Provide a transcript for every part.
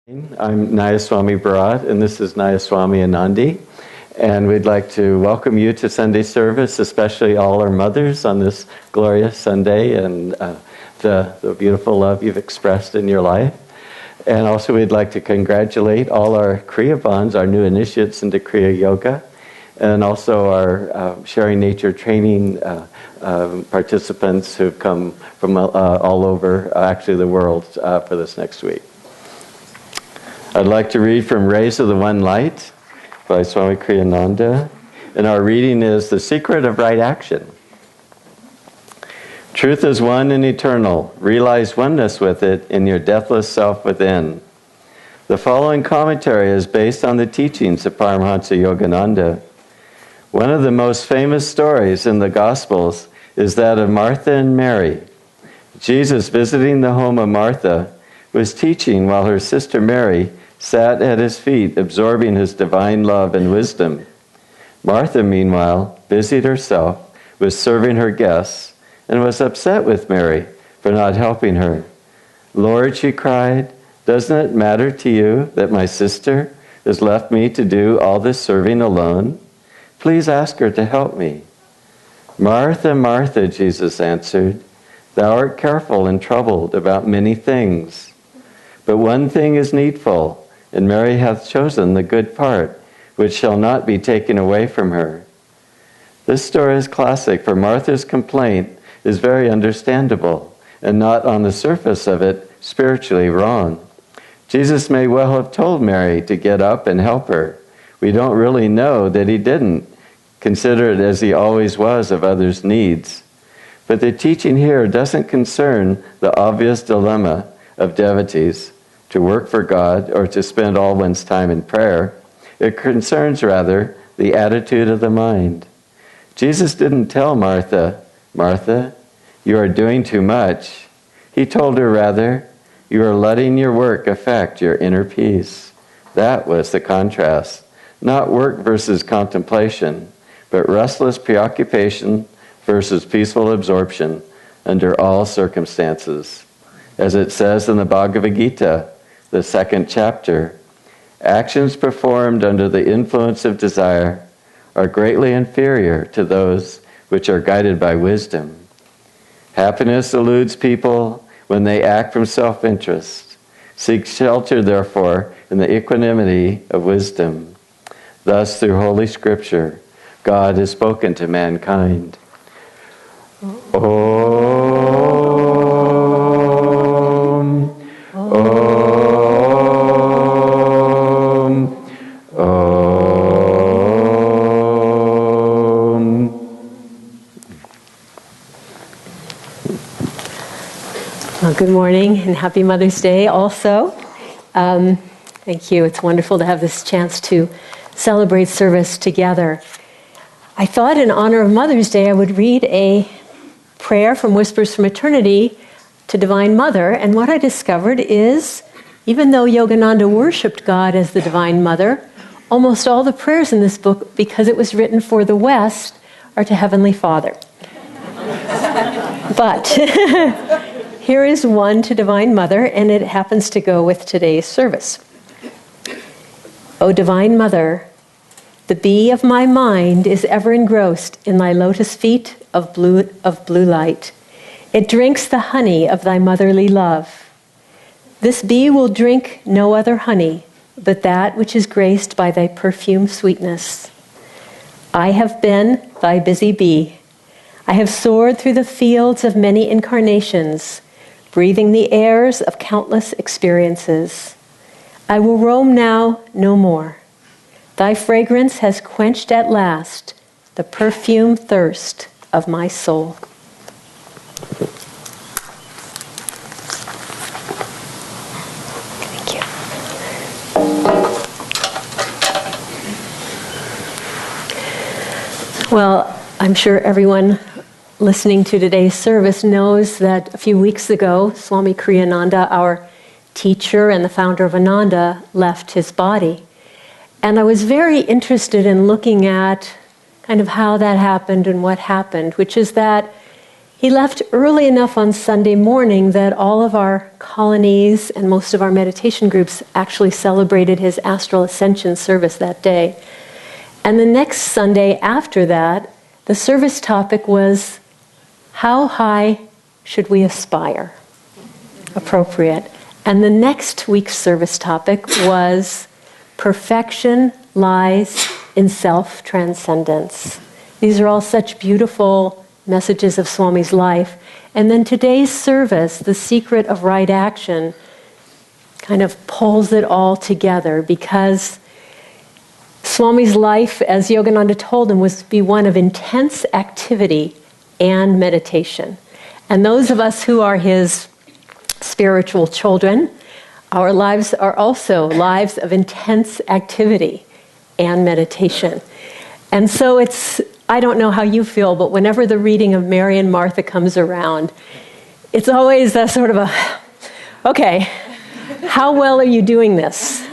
I'm Nayaswami Bharat, and this is Nayaswami Anandi. And we'd like to welcome you to Sunday service, especially all our mothers on this glorious Sunday, and the beautiful love you've expressed in your life. And also we'd like to congratulate all our Kriya Bonds, our new initiates into Kriya Yoga, and also our Sharing Nature training participants who've come from all over, actually the world, for this next week. I'd like to read from Rays of the One Light by Swami Kriyananda. And our reading is The Secret of Right Action. Truth is one and eternal. Realize oneness with it in your deathless self within. The following commentary is based on the teachings of Paramahansa Yogananda. One of the most famous stories in the Gospels is that of Martha and Mary. Jesus, visiting the home of Martha, was teaching while her sister Mary sat at his feet, absorbing his divine love and wisdom. Martha, meanwhile, busied herself with serving her guests and was upset with Mary for not helping her. "Lord," she cried, "doesn't it matter to you that my sister has left me to do all this serving alone? Please ask her to help me." "Martha, Martha," Jesus answered, "thou art careful and troubled about many things. But one thing is needful, and Mary hath chosen the good part, which shall not be taken away from her." This story is classic, for Martha's complaint is very understandable, and not on the surface of it spiritually wrong. Jesus may well have told Mary to get up and help her. We don't really know that he didn't, considerate as he always was of others' needs. But the teaching here doesn't concern the obvious dilemma of devotees, to work for God or to spend all one's time in prayer. It concerns, rather, the attitude of the mind. Jesus didn't tell Martha, "Martha, you are doing too much." He told her, rather, "You are letting your work affect your inner peace." That was the contrast. Not work versus contemplation, but restless preoccupation versus peaceful absorption under all circumstances. As it says in the Bhagavad Gita, the 2nd chapter, actions performed under the influence of desire are greatly inferior to those which are guided by wisdom. Happiness eludes people when they act from self-interest. Seek shelter, therefore, in the equanimity of wisdom. Thus, through Holy Scripture, God has spoken to mankind. Om, Om. Well, good morning and happy Mother's Day also. Thank you. It's wonderful to have this chance to celebrate service together. I thought in honor of Mother's Day I would read a prayer from Whispers from Eternity to Divine Mother, and what I discovered is, even though Yogananda worshipped God as the Divine Mother, almost all the prayers in this book, because it was written for the West, are to Heavenly Father. But here is one to Divine Mother, and it happens to go with today's service. O Divine Mother, the bee of my mind is ever engrossed in thy lotus feet of blue light. It drinks the honey of thy motherly love. This bee will drink no other honey, but that which is graced by thy perfume sweetness. I have been thy busy bee. I have soared through the fields of many incarnations, breathing the airs of countless experiences. I will roam now no more. Thy fragrance has quenched at last the perfume thirst of my soul. Thank you. Well, I'm sure everyone listening to today's service knows that a few weeks ago, Swami Kriyananda, our teacher and the founder of Ananda, left his body. And I was very interested in looking at kind of how that happened and what happened, which is that He left early enough on Sunday morning that all of our colonies and most of our meditation groups actually celebrated his astral ascension service that day. And the next Sunday after that, the service topic was, how high should we aspire? Appropriate. And the next week's service topic was, perfection lies in self-transcendence. These are all such beautiful messages of Swami's life. And then today's service, the secret of right action, kind of pulls it all together, because Swami's life, as Yogananda told him, was to be one of intense activity and meditation. And those of us who are his spiritual children, our lives are also lives of intense activity and meditation. And so I don't know how you feel, but whenever the reading of Mary and Martha comes around, it's always a sort of okay, how well are you doing this?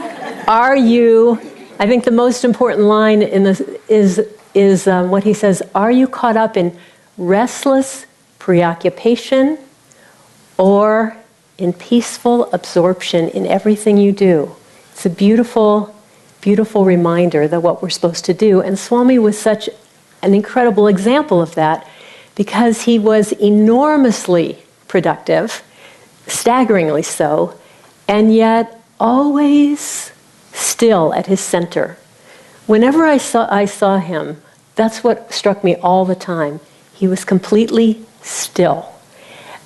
I think the most important line in this is what he says, are you caught up in restless preoccupation or in peaceful absorption in everything you do? It's a beautiful, beautiful reminder that what we're supposed to do. And Swami was such an incredible example of that, because he was enormously productive, staggeringly so, and yet always still at his center. Whenever I saw him, that's what struck me all the time. He was completely still.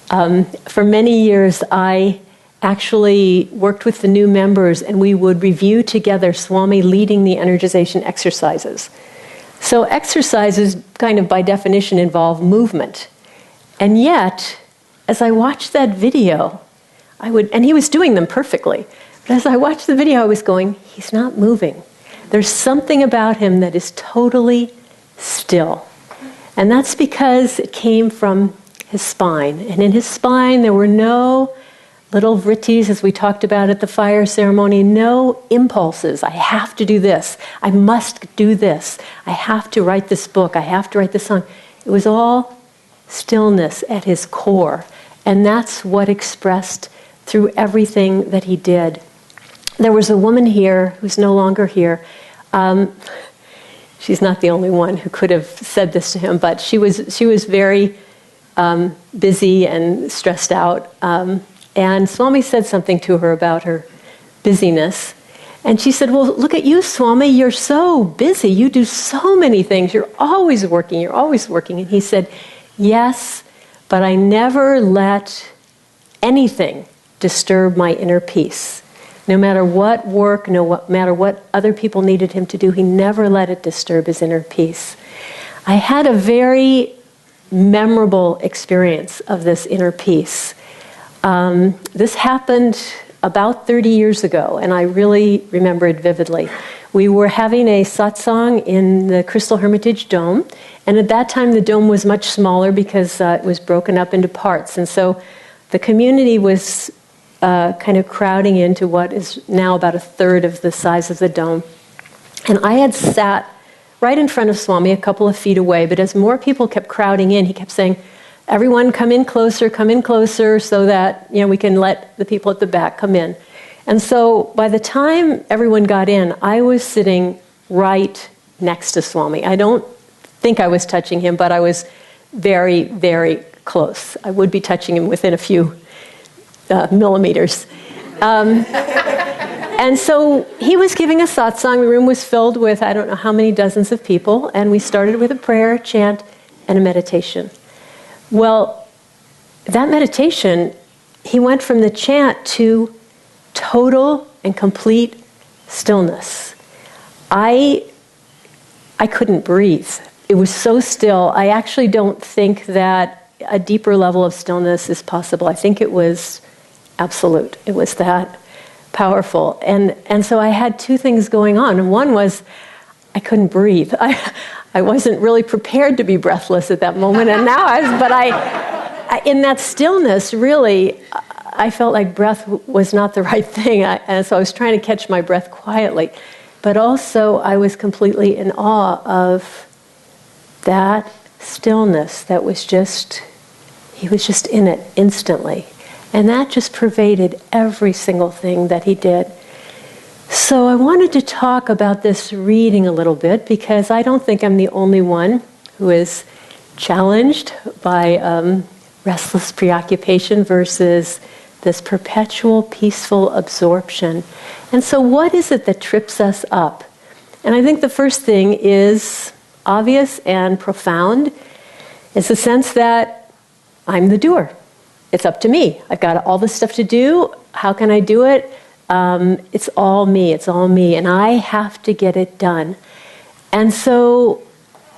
For many years, I actually worked with the new members, and we would review together Swami leading the energization exercises. So exercises, kind of by definition, involve movement. And yet, as I watched that video, and he was doing them perfectly, but as I watched the video, I was going, he's not moving. There's something about him that is totally still. And that's because it came from his spine. And in his spine, there were no little vrittis, as we talked about at the fire ceremony, no impulses. I have to do this. I must do this. I have to write this book. I have to write this song. It was all stillness at his core. And that's what expressed through everything that he did. There was a woman here who's no longer here. She's not the only one who could have said this to him, but she was very busy and stressed out. And Swami said something to her about her busyness. And she said, well, look at you, Swami. You're so busy. You do so many things. You're always working. You're always working. And he said, yes, but I never let anything disturb my inner peace. No matter what work, no matter what other people needed him to do, he never let it disturb his inner peace. I had a very memorable experience of this inner peace. This happened about 30 years ago, and I really remember it vividly. We were having a satsang in the Crystal Hermitage Dome, and at that time the dome was much smaller because it was broken up into parts, and so the community was kind of crowding into what is now about a third of the size of the dome. And I had sat right in front of Swami, a couple of feet away, but as more people kept crowding in, he kept saying, everyone come in closer, so that we can let the people at the back come in. And so by the time everyone got in, I was sitting right next to Swami. I don't think I was touching him, but I was very, very close. I would be touching him within a few millimeters. And so he was giving a satsang. The room was filled with I don't know how many dozens of people, and we started with a prayer, a chant, and a meditation. Well, that meditation, he went from the chant to total and complete stillness. I couldn't breathe. It was so still. I actually don't think that a deeper level of stillness is possible. I think it was absolute. It was that powerful. And so I had two things going on. And one was I couldn't breathe. I wasn't really prepared to be breathless at that moment. And now I in that stillness, really, I felt like breath was not the right thing. And so I was trying to catch my breath quietly. But also I was completely in awe of that stillness that was just He was just in it instantly. And that just pervaded every single thing that he did. So I wanted to talk about this reading a little bit because I don't think I'm the only one who is challenged by restless preoccupation versus this perpetual peaceful absorption. And so what is it that trips us up? And I think the first thing is obvious and profound. It's the sense that I'm the doer. It's up to me. I've got all this stuff to do. How can I do it? It's all me. It's all me. And I have to get it done. And so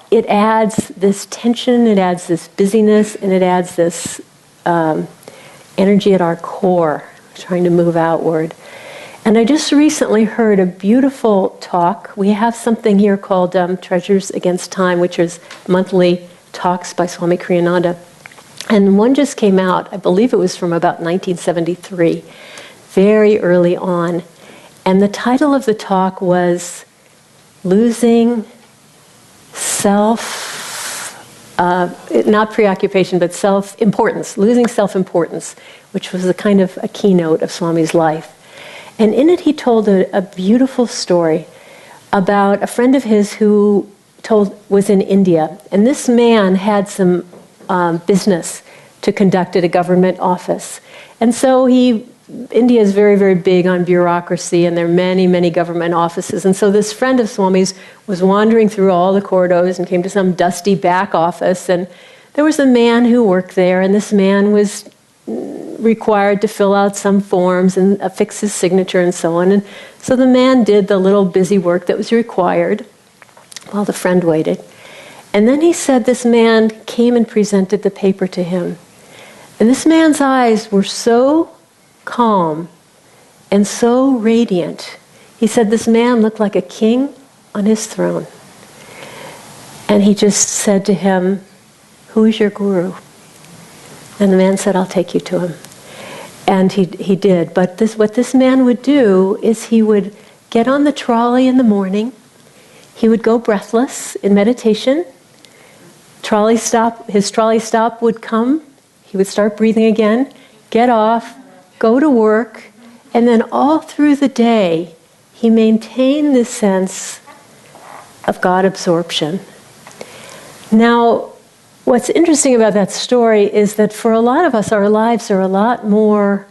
it adds this tension, it adds this busyness, and it adds this energy at our core, trying to move outward. And I just recently heard a beautiful talk. We have something here called Treasures Against Time, which is monthly talks by Swami Kriyananda. And one just came out, I believe it was from about 1973, very early on. And the title of the talk was Losing not preoccupation, but self-importance, losing self-importance, which was a kind of a keynote of Swami's life. And in it he told a beautiful story about a friend of his who was in India. And this man had some business to conduct at a government office. And so India is very, very big on bureaucracy, and there are many, many government offices. And so this friend of Swami's was wandering through all the corridors and came to some dusty back office. And there was a man who worked there, and this man was required to fill out some forms and affix his signature and so on. And so the man did the little busy work that was required while the friend waited. And then he said this man came and presented the paper to him. And this man's eyes were so calm and so radiant. He said this man looked like a king on his throne. And he just said to him, "Who is your guru?" And the man said, "I'll take you to him." And he did. But what this man would do is he would get on the trolley in the morning. He would go breathless in meditation. His trolley stop would come. He would start breathing again, get off, go to work, and then all through the day, he maintained this sense of God absorption. Now, what's interesting about that story is that for a lot of us, our lives are a lot more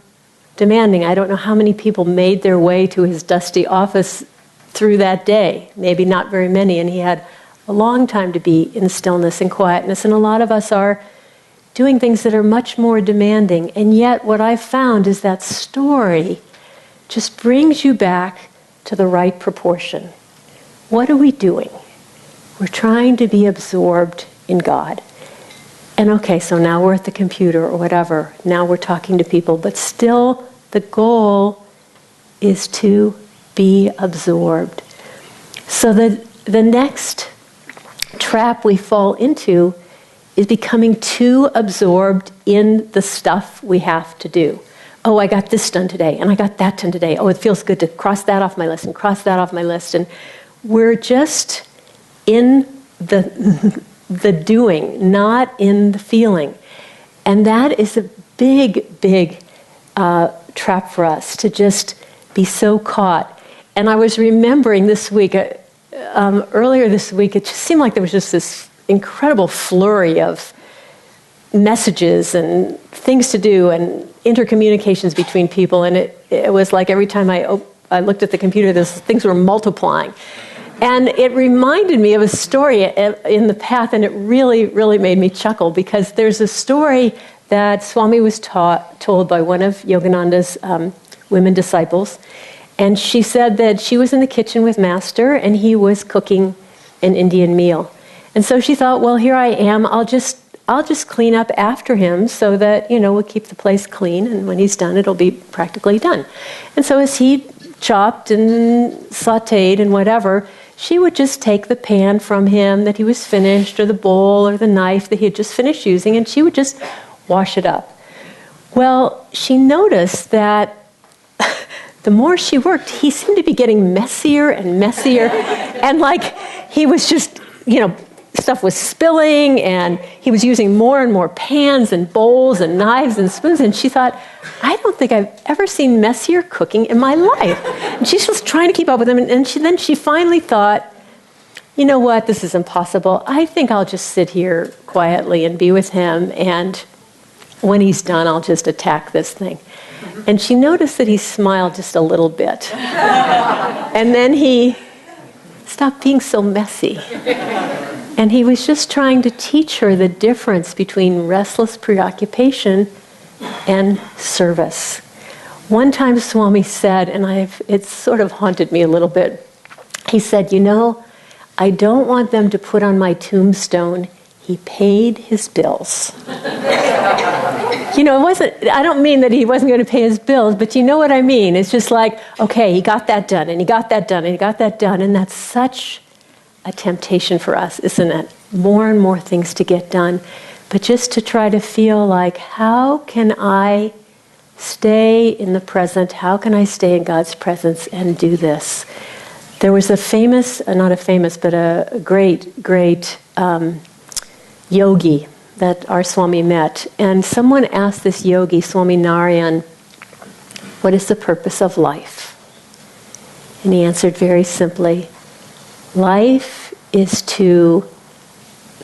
demanding. I don't know how many people made their way to his dusty office through that day. Maybe not very many, and he had a long time to be in stillness and quietness, and a lot of us are doing things that are much more demanding. And yet what I've found is that story just brings you back to the right proportion. What are we doing? We're trying to be absorbed in God. And okay, so now we're at the computer or whatever. Now we're talking to people, but still the goal is to be absorbed. So the next trap we fall into is becoming too absorbed in the stuff we have to do. Oh, I got this done today, and I got that done today. Oh, it feels good to cross that off my list and cross that off my list. And we're just in the doing, not in the feeling. And that is a big, big trap for us, to just be so caught. And I was remembering this week, earlier this week, it just seemed like there was just this incredible flurry of messages and things to do and intercommunications between people. And it was like every time I looked at the computer, things were multiplying. And it reminded me of a story in the path, and it really, really made me chuckle, because there's a story that Swami was told by one of Yogananda's women disciples. And she said that she was in the kitchen with Master, and he was cooking an Indian meal. And so she thought, well, here I am, I'll just clean up after him so that, we'll keep the place clean, and when he's done, it'll be practically done. And so as he chopped and sautéed and whatever, she would just take the pan from him that he was finished, or the bowl or the knife that he had just finished using, and she would just wash it up. Well, she noticed that the more she worked, he seemed to be getting messier and messier, and like he was just, stuff was spilling, and he was using more and more pans and bowls and knives and spoons, and she thought, I don't think I've ever seen messier cooking in my life. And she's just trying to keep up with him, and then she finally thought, you know what, this is impossible. I think I'll just sit here quietly and be with him, and when he's done, I'll just attack this thing. And she noticed that he smiled just a little bit. And then he stopped being so messy. And he was just trying to teach her the difference between restless preoccupation and service. One time Swami said, and it's sort of haunted me a little bit, he said, you know, I don't want them to put on my tombstone, he paid his bills. You know, I don't mean that he wasn't going to pay his bills, but you know what I mean. It's just like, okay, he got that done, and he got that done, and he got that done, and that's such a temptation for us, isn't it? More and more things to get done, but just to try to feel like, how can I stay in the present? How can I stay in God's presence and do this? There was a famous, not a famous, but a great yogi that our Swami met. And someone asked this yogi, Swami Narayan, what is the purpose of life? And he answered very simply, life is to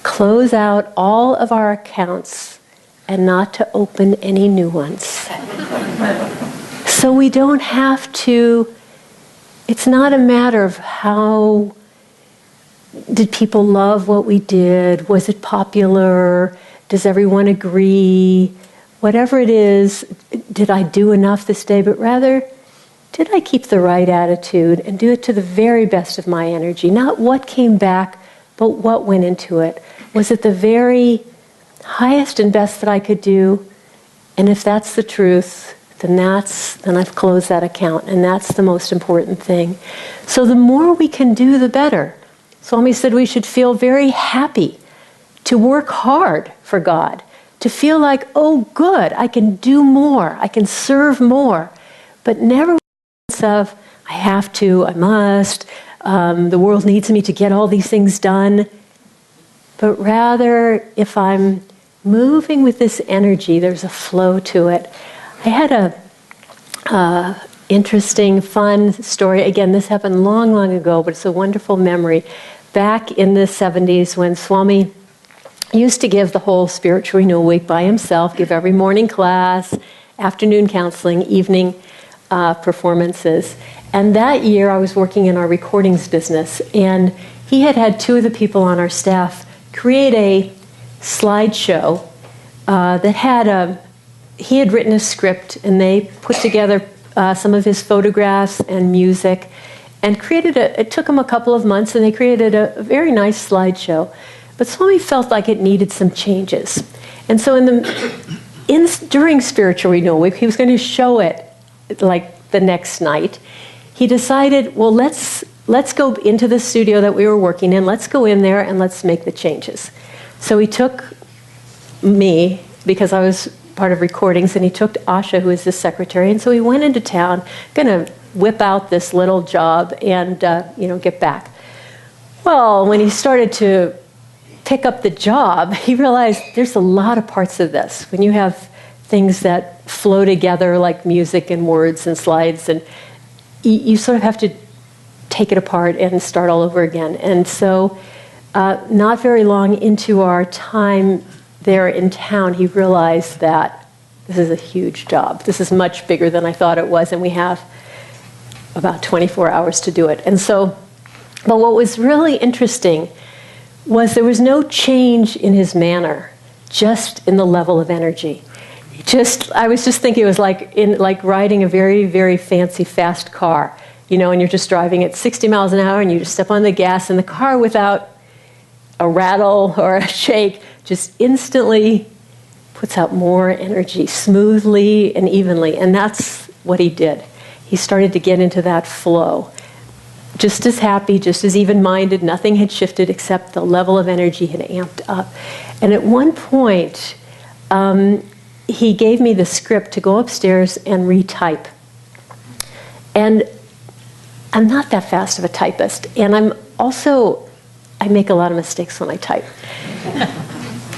close out all of our accounts and not to open any new ones. So we don't have to, it's not a matter of how did people love what we did? Was it popular? Does everyone agree? Whatever it is, did I do enough this day? But rather, did I keep the right attitude and do it to the very best of my energy? Not what came back, but what went into it. Was it the very highest and best that I could do? And if that's the truth, then I've closed that account, and that's the most important thing. So the more we can do, the better. Swami said we should feel very happy to work hard for God, to feel like, oh, good, I can do more, I can serve more, but never with the sense of, I have to, I must, the world needs me to get all these things done. But rather, if I'm moving with this energy, there's a flow to it. I had a interesting, fun story. Again, this happened long, long ago, but it's a wonderful memory. Back in the 70s when Swami used to give the whole spiritual renewal week by himself, give every morning class, afternoon counseling, evening performances. And that year I was working in our recordings business, and he had two of the people on our staff create a slideshow that had he had written a script, and they put together some of his photographs and music, and it took them a couple of months, and they created a very nice slideshow. But Swami felt like it needed some changes. And so during Spiritual Renewal Week, he was going to show it like the next night. He decided, well, let's go into the studio that we were working in, let's go in there and let's make the changes. So he took me, because I was part of recordings, and he took Asha, who is the secretary, and so he went into town, going to whip out this little job and get back. Well, when he started to pick up the job, he realized there's a lot of parts of this. When you have things that flow together like music and words and slides, and you sort of have to take it apart and start all over again. And so not very long into our time there in town, he realized that this is a huge job. This is much bigger than I thought it was, and we have about 24 hours to do it. And so, but what was really interesting was there was no change in his manner, just in the level of energy. I was just thinking it was like riding a very, very fancy, fast car, and you're just driving at 60 miles an hour, and you just step on the gas, and the car, without a rattle or a shake, just instantly puts out more energy, smoothly and evenly. And that's what he did. He started to get into that flow. Just as happy, just as even-minded, nothing had shifted except the level of energy had amped up. And at one point, he gave me the script to go upstairs and retype. And I'm not that fast of a typist. And I'm also I make a lot of mistakes when I type.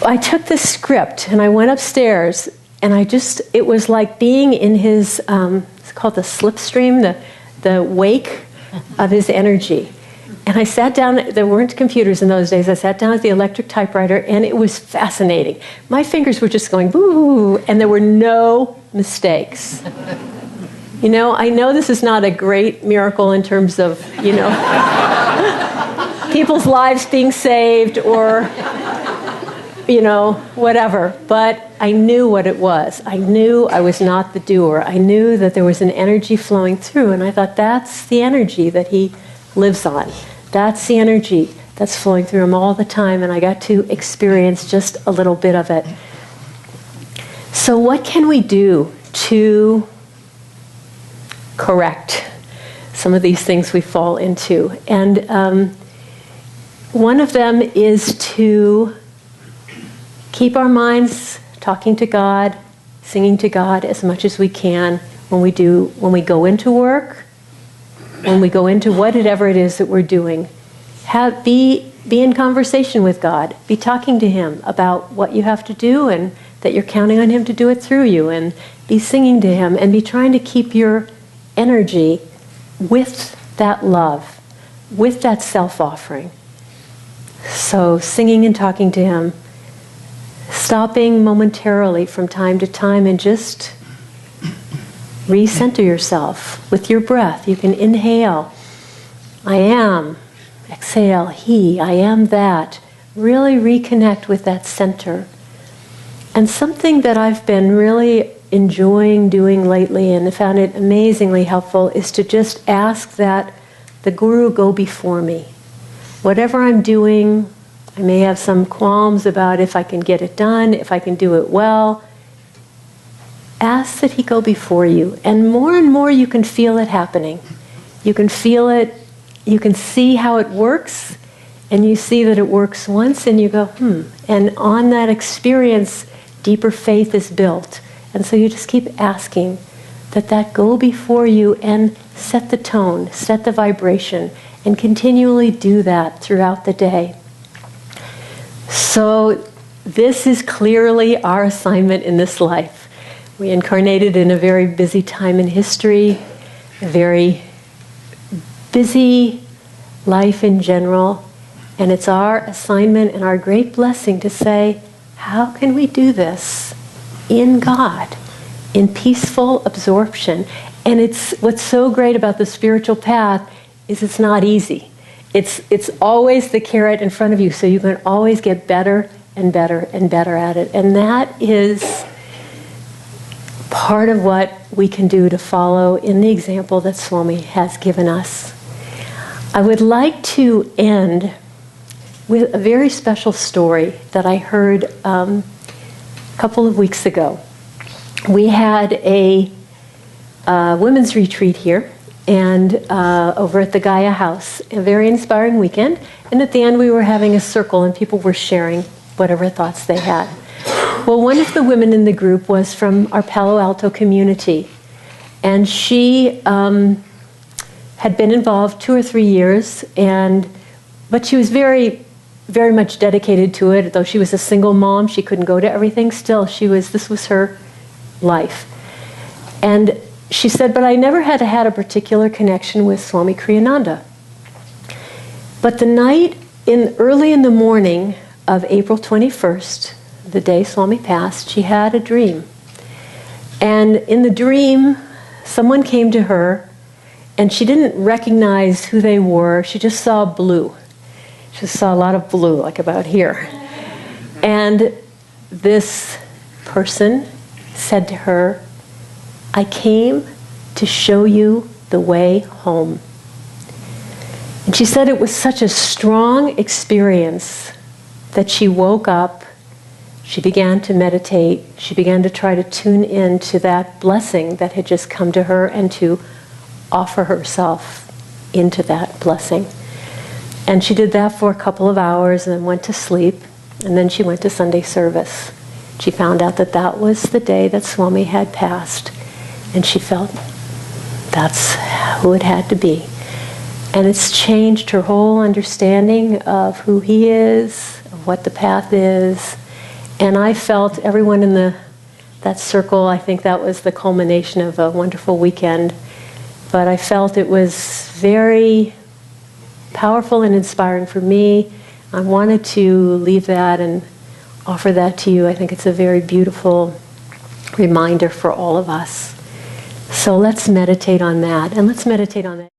I took this script and I went upstairs, and it was like being in his, it's called the slipstream, the wake of his energy. And I sat down, there weren't computers in those days, I sat down at the electric typewriter, and it was fascinating. My fingers were just going boo, and there were no mistakes. You know, I know this is not a great miracle in terms of, you know, people's lives being saved or, you know, whatever. But I knew what it was. I knew I was not the doer. I knew that there was an energy flowing through, and I thought that's the energy that he lives on. That's the energy that's flowing through him all the time, and I got to experience just a little bit of it. So what can we do to correct some of these things we fall into? And one of them is to keep our minds talking to God, singing to God as much as we can when we go into work, when we go into whatever it is that we're doing. Be in conversation with God. Be talking to Him about what you have to do, and that you're counting on Him to do it through you. And be singing to Him, and be trying to keep your energy with that love, with that self-offering. So singing and talking to Him, stopping momentarily from time to time, and just recenter yourself with your breath. You can inhale, I am. Exhale, He, I am that. Really reconnect with that center. And something that I've been really enjoying doing lately, and found it amazingly helpful, is to just ask that the Guru go before me. Whatever I'm doing, I may have some qualms about if I can get it done, if I can do it well. Ask that He go before you. And more you can feel it happening. You can feel it, you can see how it works, and you see that it works once, and you go, And on that experience, deeper faith is built. And so you just keep asking that go before you and set the tone, set the vibration, and continually do that throughout the day. So this is clearly our assignment in this life. We incarnated in a very busy time in history, a very busy life in general, and it's our assignment and our great blessing to say, how can we do this in God, in peaceful absorption? And it's what's so great about the spiritual path is it's not easy. It's always the carrot in front of you, so you can always get better and better and better at it. And that is part of what we can do to follow in the example that Swami has given us. I would like to end with a very special story that I heard a couple of weeks ago. We had a women's retreat here, and over at the Gaia House, a very inspiring weekend. And at the end we were having a circle, and people were sharing whatever thoughts they had. Well, one of the women in the group was from our Palo Alto community, and she had been involved 2 or 3 years, but she was very, very much dedicated to it. Though she was a single mom, she couldn't go to everything. Still, this was her life. And she said, but I never had a particular connection with Swami Kriyananda. But the night, early in the morning of April 21st, the day Swami passed, she had a dream. And in the dream, someone came to her, and she didn't recognize who they were. She just saw blue. She just saw a lot of blue, like about here. And this person said to her, I came to show you the way home. And she said it was such a strong experience that she woke up, she began to meditate, she began to try to tune in to that blessing that had just come to her and to offer herself into that blessing. And she did that for a couple of hours and then went to sleep, and then she went to Sunday service. She found out that was the day that Swami had passed, and she felt that's who it had to be. And it's changed her whole understanding of who he is, of what the path is. And I felt everyone in that circle, I think that was the culmination of a wonderful weekend. But I felt it was very powerful and inspiring for me. I wanted to leave that and offer that to you. I think it's a very beautiful reminder for all of us. So let's meditate on that. And let's meditate on that.